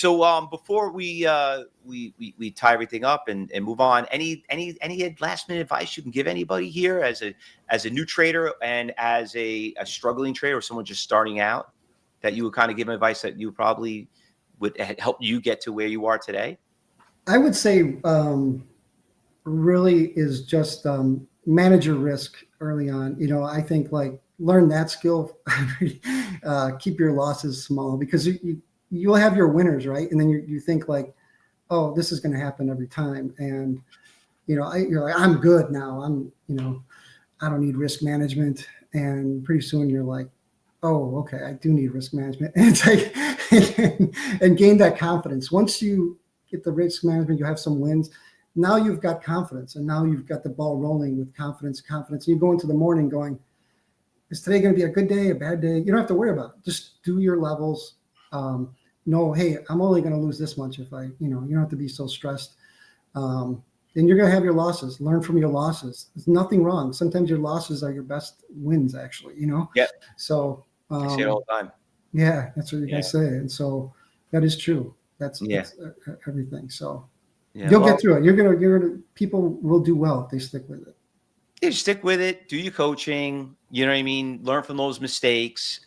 So before we tie everything up and move on, any last minute advice you can give anybody here as a new trader and as a struggling trader or someone just starting out, that you would kind of give advice that you probably would help you get to where you are today? I would say really is just manage your risk early on. I think like learn that skill, keep your losses small, because you'll have your winners, right? And then you think like, oh, this is going to happen every time. And, you're like, I'm good now. I don't need risk management. And pretty soon you're like, oh, okay, I do need risk management. And it's like, and gain that confidence. Once you get the risk management, you have some wins. Now you've got confidence, and now you've got the ball rolling with confidence. And you go into the morning going, is today going to be a good day, a bad day? You don't have to worry about it. Just do your levels. Know, hey, I'm only going to lose this much if you don't have to be so stressed. And you're going to have your losses. Learn from your losses. There's nothing wrong. Sometimes your losses are your best wins, actually, Yeah. So I say it all the time. Yeah, that's what you guys say. And so that is true. That's everything. So you'll get through it. You're gonna people will do well if they stick with it. Yeah, stick with it. Do your coaching. You know what I mean? Learn from those mistakes.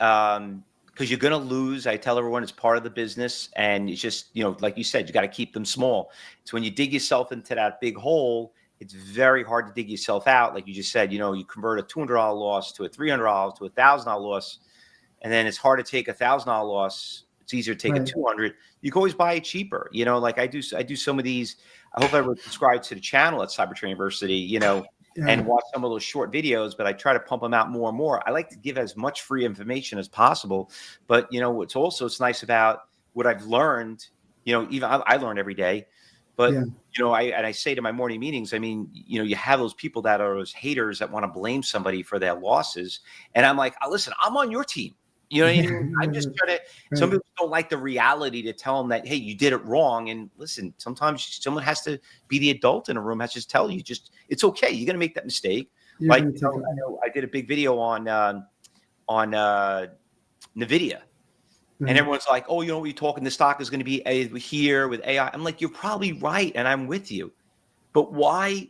Because you're going to lose. I tell everyone it's part of the business. And it's just, like you said, you got to keep them small. It's when you dig yourself into that big hole, it's very hard to dig yourself out. Like you just said, you convert a $200 loss to a $300 to a $1,000 loss. And then it's hard to take a $1,000 loss. It's easier to take a 200. You can always buy it cheaper. Like I do some of these. I hope everyone subscribes to the channel at Cybertrain University, and watch some of those short videos, but I try to pump them out more and more. I like to give as much free information as possible. But, it's nice about what I've learned, even I learn every day. But, I say to my morning meetings, I mean, you have those people that are those haters that want to blame somebody for their losses. And I'm like, listen, I'm on your team. You know what I mean? I'm just trying to, some people don't like the reality to tell them that, hey, you did it wrong. And listen, sometimes someone has to be the adult in a room, has to just tell you, it's okay. You're going to make that mistake. I did a big video on NVIDIA. And everyone's like, oh, you're talking, the stock is going to be here with AI. I'm like, you're probably right. And I'm with you. But why,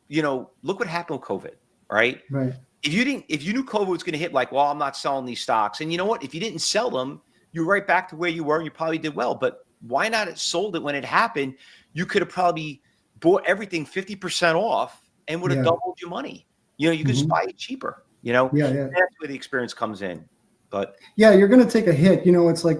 look what happened with COVID, right? Right. If you knew COVID was going to hit, like, well, I'm not selling these stocks. And you know what? If you didn't sell them, you're right back to where you were and you probably did well. But why not have sold it when it happened? You could have probably bought everything 50% off and would have doubled your money. You could buy it cheaper, That's where the experience comes in. But you're going to take a hit. It's like